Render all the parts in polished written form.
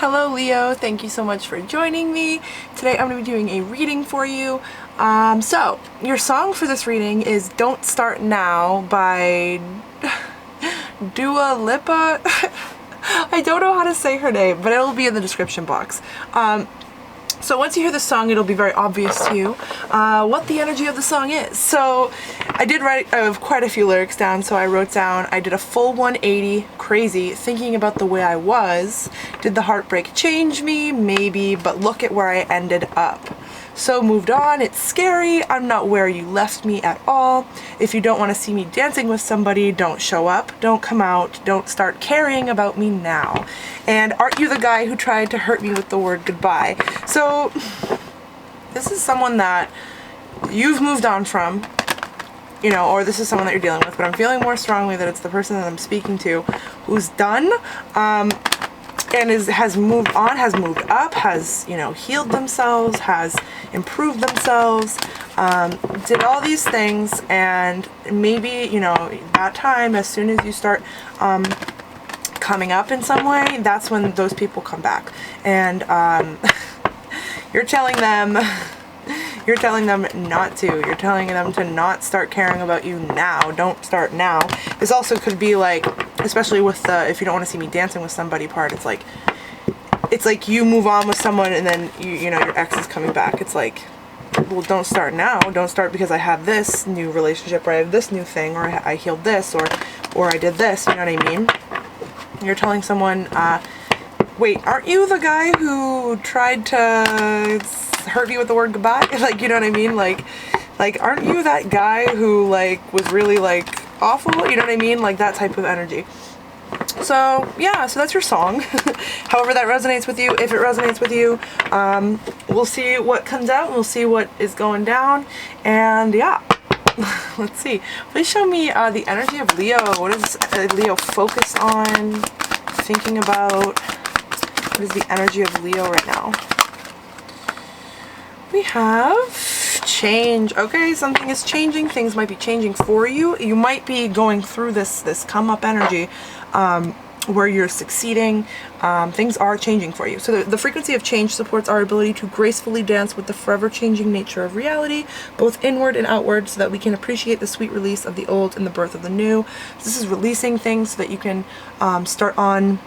Hello Leo, thank you so much for joining me. Today I'm going to be doing a reading for you. So, your song for this reading is Don't Start Now by Dua Lipa. I don't know how to say her name, but it'll be in the description box. So once you hear the song, it'll be very obvious to you what the energy of the song is. So I did write quite a few lyrics down, so I wrote down, I did a full 180, crazy, thinking about the way I was. Did the heartbreak change me? Maybe, but look at where I ended up. So moved on, it's scary, I'm not where you left me at all. If you don't want to see me dancing with somebody, don't show up, don't come out, don't start caring about me now. And aren't you the guy who tried to hurt me with the word goodbye? So this is someone that you've moved on from, you know, or this is someone that you're dealing with, but I'm feeling more strongly that it's the person that I'm speaking to who's done, and has moved on, has moved up, has, you know, healed themselves, has improved themselves, did all these things, and maybe, you know, that time, as soon as you start coming up in some way, that's when those people come back. And you're telling them not to. You're telling them to not start caring about you now. Don't start now. This also could be like, especially with the if you don't want to see me dancing with somebody part, it's like you move on with someone and then you know your ex is coming back. It's like, well, don't start now. Don't start because I have this new relationship, or I have this new thing, or I healed this, or I did this. You know what I mean? You're telling someone, wait, aren't you the guy who tried to hurt me with the word goodbye? Like, you know what I mean? Like aren't you that guy who like was really like awful? You know what I mean? Like that type of energy. So yeah, so that's your song. However that resonates with you, if it resonates with you, we'll see what comes out, we'll see what is going down, and yeah. Let's see. Please show me the energy of Leo. What is Leo focused on, thinking about? What is the energy of Leo right now? We have change. Okay, something is changing. Things might be changing for you. You might be going through this come up energy where you're succeeding. Things are changing for you. So the frequency of change supports our ability to gracefully dance with the forever changing nature of reality, both inward and outward, so that we can appreciate the sweet release of the old and the birth of the new. So this is releasing things so that you can start on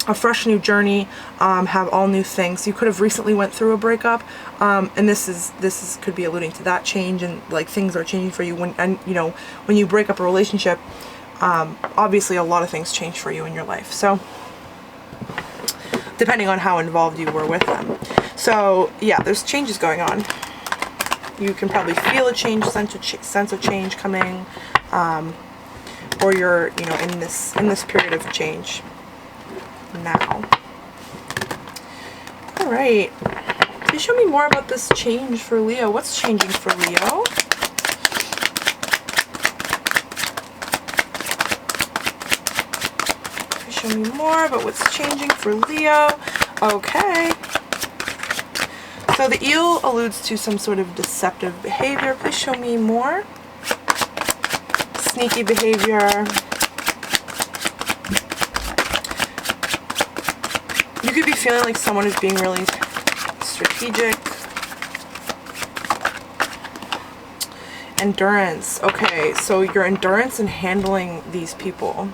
a fresh new journey, have all new things. You could have recently went through a breakup, and this could be alluding to that change, and like things are changing for you when you break up a relationship. Obviously a lot of things change for you in your life, so depending on how involved you were with them. So yeah, there's changes going on. You can probably feel a change, sense of change coming, or you're in this period of change now. All right, please show me more about this change for Leo. What's changing for Leo? Please show me more about what's changing for Leo. Okay, so the eel alludes to some sort of deceptive behavior. Please show me more. Sneaky behavior. You could be feeling like someone is being really strategic. Endurance. Okay, so your endurance in handling these people.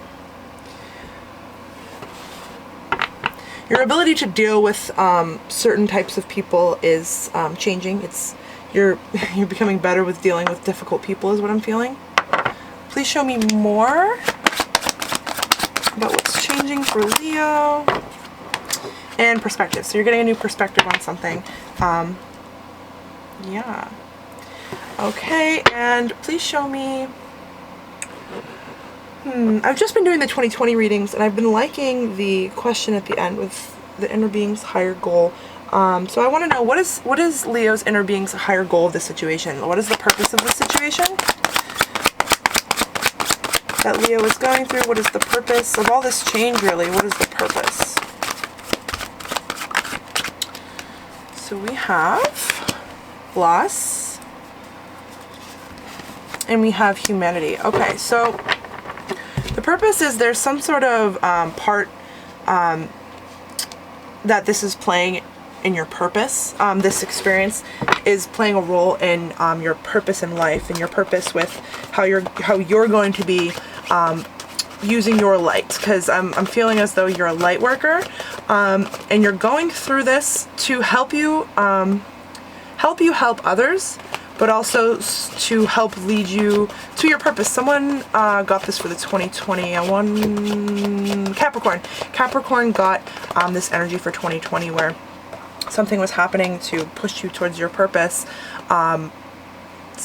Your ability to deal with certain types of people is changing. You're becoming better with dealing with difficult people is what I'm feeling. Please show me more about what's changing for Leo. And perspective. So you're getting a new perspective on something. Yeah. Okay, and please show me. I've just been doing the 2020 readings, and I've been liking the question at the end with the inner being's higher goal. So I want to know, what is Leo's inner being's higher goal of the situation? What is the purpose of the situation that Leo is going through? What is the purpose of all this change, really? What is the purpose? So we have loss, and we have humanity. Okay, so the purpose is there's some sort of part that this is playing in your purpose. This experience is playing a role in your purpose in life, and your purpose with how you're going to be using your light, because I'm feeling as though you're a light worker, and you're going through this to help you help others, but also to help lead you to your purpose. Someone got this for the 2020 Capricorn. Capricorn got this energy for 2020 where something was happening to push you towards your purpose. So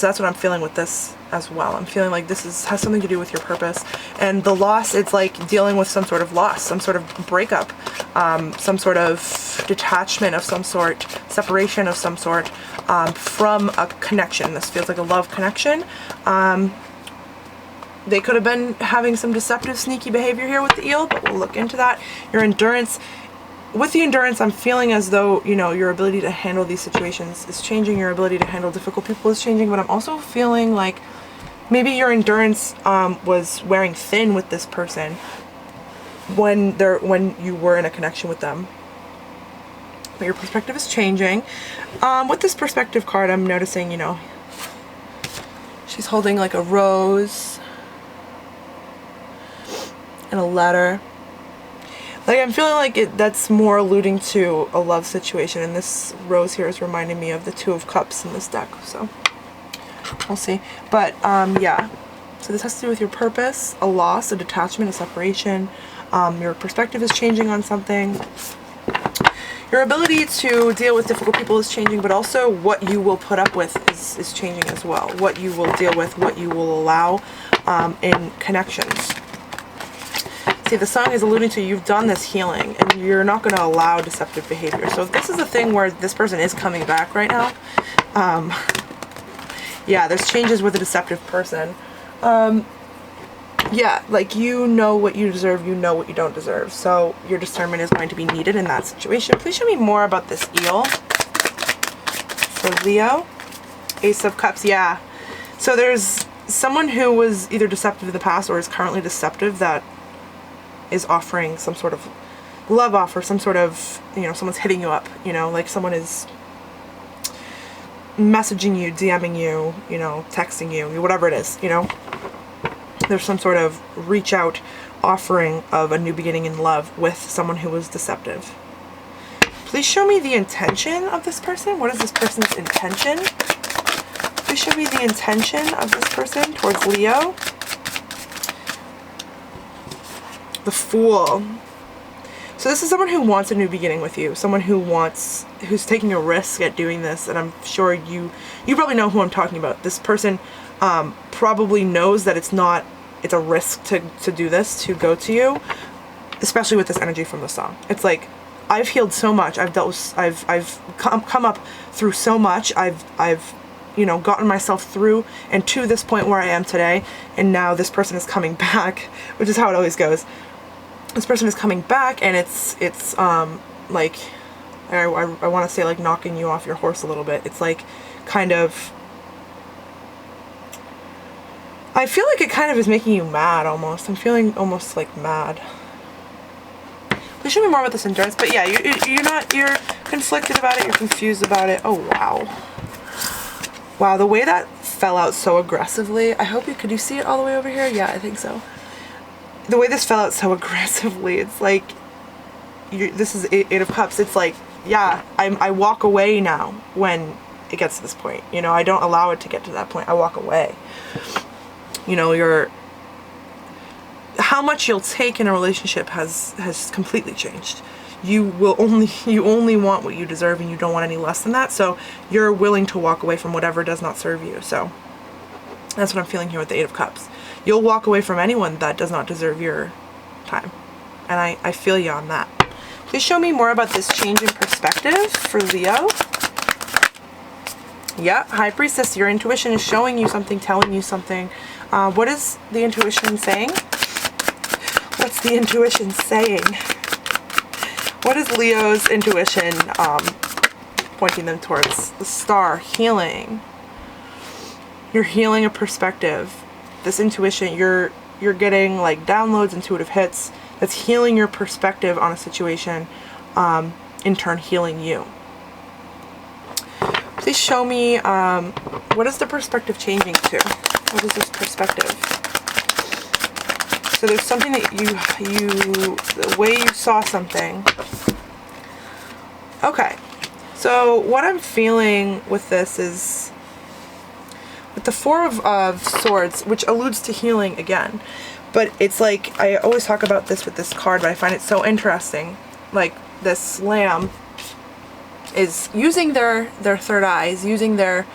that's what I'm feeling with this as well. I'm feeling like this has something to do with your purpose. And the loss, it's like dealing with some sort of loss, some sort of breakup, some sort of detachment of some sort, separation of some sort, from a connection. This feels like a love connection. They could have been having some deceptive, sneaky behavior here with the eel, but we'll look into that. Your endurance. With the endurance, I'm feeling as though, you know, your ability to handle these situations is changing, your ability to handle difficult people is changing, but I'm also feeling like maybe your endurance was wearing thin with this person when you were in a connection with them. But your perspective is changing. With this perspective card, I'm noticing, you know, she's holding like a rose and a letter. Like, I'm feeling like that's more alluding to a love situation, and this rose here is reminding me of the Two of Cups in this deck, so we'll see. But, yeah, so this has to do with your purpose, a loss, a detachment, a separation. Your perspective is changing on something. Your ability to deal with difficult people is changing, but also what you will put up with is changing as well. What you will deal with, what you will allow in connections. See, the song is alluding to you've done this healing and you're not going to allow deceptive behavior. So if this is a thing where this person is coming back right now, yeah, there's changes with a deceptive person. Yeah, like, you know what you deserve, you know what you don't deserve. So your discernment is going to be needed in that situation. Please show me more about this eel for Leo. Ace of Cups, yeah. So there's someone who was either deceptive in the past or is currently deceptive that is offering some sort of love offer, some sort of, you know, someone's hitting you up, you know, like someone is messaging you, DMing you, you know, texting you, whatever it is, you know. There's some sort of reach out offering of a new beginning in love with someone who was deceptive. Please show me the intention of this person. What is this person's intention? Please show me the intention of this person towards Leo. The Fool. So this is someone who wants a new beginning with you, someone who's taking a risk at doing this, and I'm sure you probably know who I'm talking about. This person probably knows that it's a risk to do this, to go to you, especially with this energy from the song. It's like, I've healed so much, I've dealt with, I've come up through so much, I've you know, gotten myself through and to this point where I am today, and now this person is coming back, which is how it always goes. This person is coming back, and it's like, I want to say, like, knocking you off your horse a little bit. It's like, kind of, I feel like it kind of is making you mad almost. I'm feeling almost like mad. Please show me more about this endurance. But yeah, you're conflicted about it, you're confused about it. Oh, wow. Wow, the way that fell out so aggressively. Could you see it all the way over here? Yeah, I think so. The way this fell out so aggressively, it's like, this is Eight of Cups. It's like, yeah, I walk away now when it gets to this point. You know, I don't allow it to get to that point. I walk away. You know, how much you'll take in a relationship has completely changed. You only want what you deserve, and you don't want any less than that. So you're willing to walk away from whatever does not serve you. So that's what I'm feeling here with the Eight of Cups. You'll walk away from anyone that does not deserve your time. And I feel you on that. Please show me more about this change in perspective for Leo. Yeah, High Priestess, your intuition is showing you something, telling you something. What is the intuition saying? What's the intuition saying? What is Leo's intuition pointing them towards? The Star, healing. You're healing a perspective. This intuition, you're getting like downloads, intuitive hits. That's healing your perspective on a situation. in turn healing you. Please show me, what is the perspective changing to? What is this perspective? So there's something that the way you saw something. Okay. So what I'm feeling with this is, with the Four of Swords, which alludes to healing again, but it's like, I always talk about this with this card, but I find it so interesting. Like, this lamb is using their third eyes, using their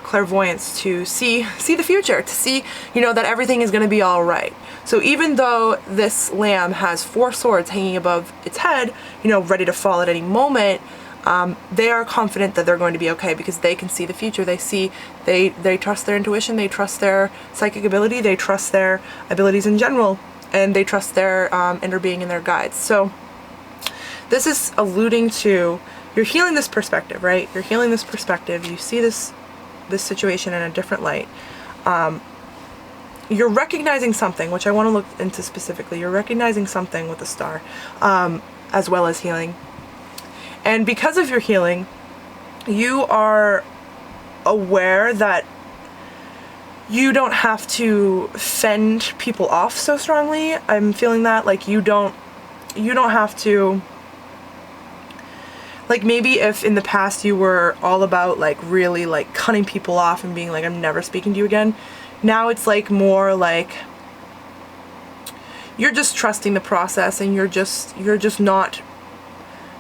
clairvoyance to see the future, to see, you know, that everything is going to be all right. So even though this lamb has 4 swords hanging above its head, you know, ready to fall at any moment, they are confident that they're going to be okay because they can see the future. They trust their intuition, they trust their psychic ability, they trust their abilities in general, and they trust their inner being and their guides. So this is alluding to, you're healing this perspective, right? You're healing this perspective. You see this situation in a different light. You're recognizing something, which I want to look into specifically. You're recognizing something with the star, as well as healing. And because of your healing, you are aware that you don't have to fend people off so strongly. I'm feeling that, like, you don't have to, like, maybe if in the past you were all about, like, really, like, cutting people off and being like, I'm never speaking to you again, now it's like more like you're just trusting the process, and you're just not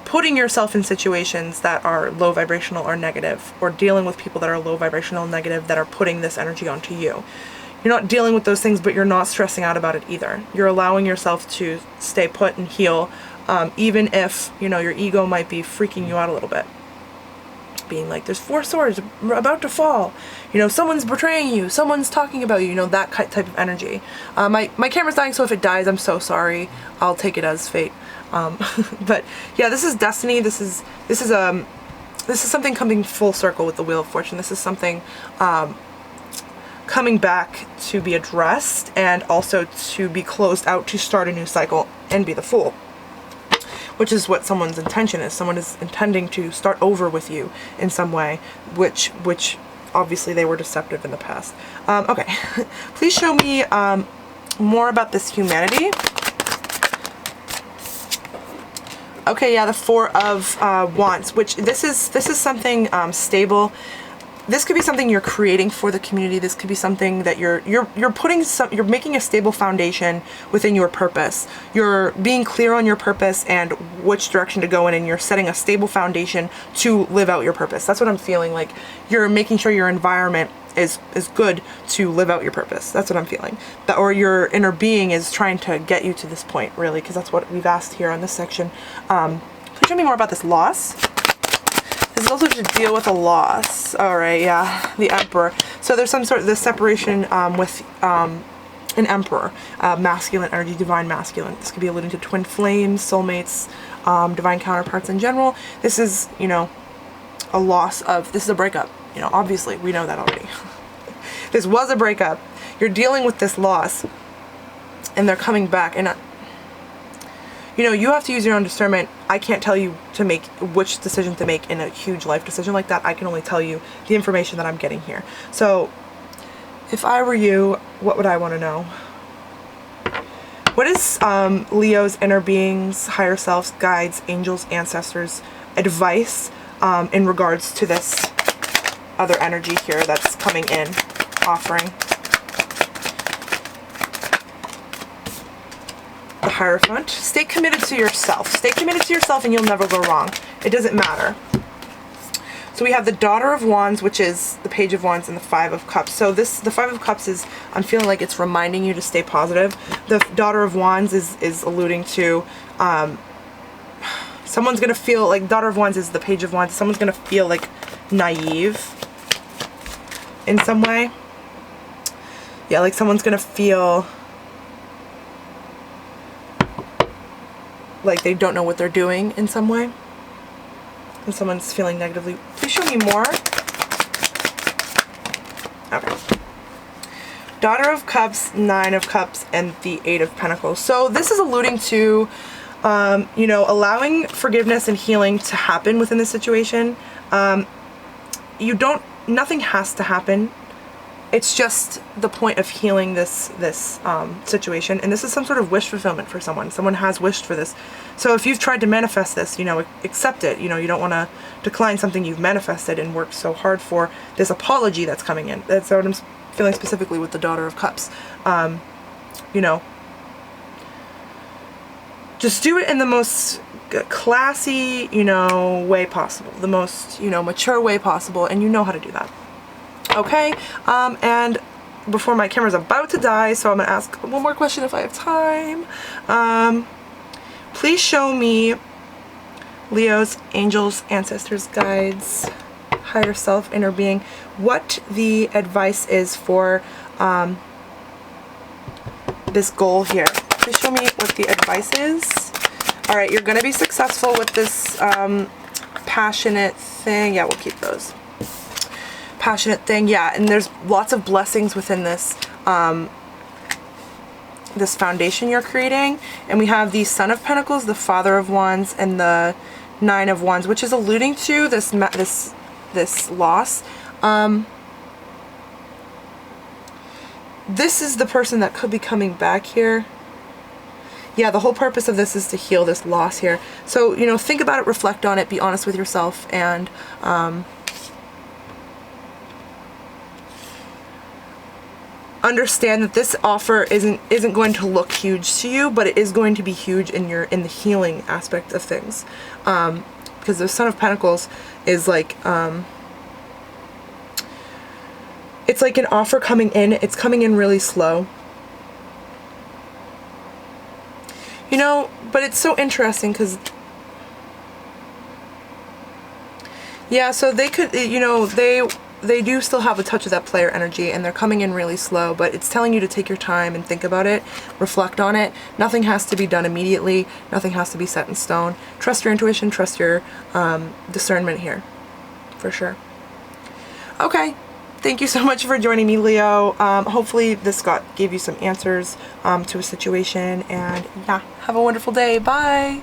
putting yourself in situations that are low vibrational or negative, or dealing with people that are low vibrational and negative that are putting this energy onto you. You're not dealing with those things, but you're not stressing out about it either. You're allowing yourself to stay put and heal, even if, you know, your ego might be freaking you out a little bit. Being like, there's 4 swords about to fall. You know, someone's betraying you. Someone's talking about you. You know, that type of energy. My camera's dying, so if it dies, I'm so sorry. I'll take it as fate. But yeah, this is destiny. This is something coming full circle with the Wheel of Fortune. This is something coming back to be addressed, and also to be closed out, to start a new cycle and be the Fool, which is what someone's intention is. Someone is intending to start over with you in some way, which obviously they were deceptive in the past. Okay, please show me more about this humanity. Okay, yeah, the 4 of Wands, which this is something stable. This could be something you're creating for the community. This could be something that you're making a stable foundation within your purpose. You're being clear on your purpose and which direction to go in, and you're setting a stable foundation to live out your purpose. That's what I'm feeling. Like, you're making sure your environment is good to live out your purpose. That's what I'm feeling. Or your inner being is trying to get you to this point, really, because that's what we've asked here on this section. Please show me more about this loss. This is also to deal with a loss. All right, yeah, the Emperor. So there's some sort of this separation with an Emperor, masculine energy, divine masculine. This could be alluding to twin flames, soulmates, divine counterparts in general. This is, you know, a loss of, this is a breakup. You know, obviously, we know that already. This was a breakup. You're dealing with this loss, and they're coming back. And, you know, you have to use your own discernment. I can't tell you to make which decision to make in a huge life decision like that. I can only tell you the information that I'm getting here. So, if I were you, what would I want to know? What is Leo's inner beings, higher selves, guides, angels, ancestors, advice in regards to this other energy here that's coming in, offering? The Hierophant. Stay committed to yourself. Stay committed to yourself and you'll never go wrong. It doesn't matter. So we have the Daughter of Wands, which is the Page of Wands, and the 5 of Cups. So the 5 of Cups is, I'm feeling like it's reminding you to stay positive. The Daughter of Wands is alluding to someone's going to feel like, Daughter of Wands is the Page of Wands. Someone's going to feel like naive in some way. Yeah, like someone's going to feel like they don't know what they're doing in some way. And someone's feeling negatively. Please show me more. Okay. Daughter of Cups, Nine of Cups, and the Eight of Pentacles. So this is alluding to, you know, allowing forgiveness and healing to happen within the situation. Nothing has to happen. It's just the point of healing this situation. And this is some sort of wish fulfillment for someone. Someone has wished for this. So if you've tried to manifest this, you know, accept it. You know, you don't want to decline something you've manifested and worked so hard for. This apology that's coming in. That's what I'm feeling specifically with the Daughter of Cups. You know, just do it in the most classy, you know, way possible. The most, you know, mature way possible. And you know how to do that. Okay, and before my camera's about to die, so I'm gonna ask one more question if I have time. Please show me Leo's angels, ancestors, guides, higher self, inner being, what the advice is for this goal here. Please show me what the advice is. All right, you're gonna be successful with this passionate thing. Yeah, we'll keep those. Passionate thing, yeah, and there's lots of blessings within this this foundation you're creating. And we have the Son of Pentacles, the Father of Wands, and the Nine of Wands, which is alluding to this loss. This is the person that could be coming back here. Yeah, the whole purpose of this is to heal this loss here. So, you know, think about it, reflect on it, be honest with yourself, and understand that this offer isn't going to look huge to you, but it is going to be huge in the healing aspect of things. Because the Son of Pentacles is like it's like an offer coming in. It's coming in really slow. You know, but it's so interesting because, yeah, so they could, you know, they do still have a touch of that player energy, and they're coming in really slow, but it's telling you to take your time and think about it, reflect on it. Nothing has to be done immediately. Nothing has to be set in stone. Trust your intuition, trust your discernment here, for sure. Okay, thank you so much for joining me, Leo. Hopefully this gave you some answers to a situation, and yeah, have a wonderful day. Bye!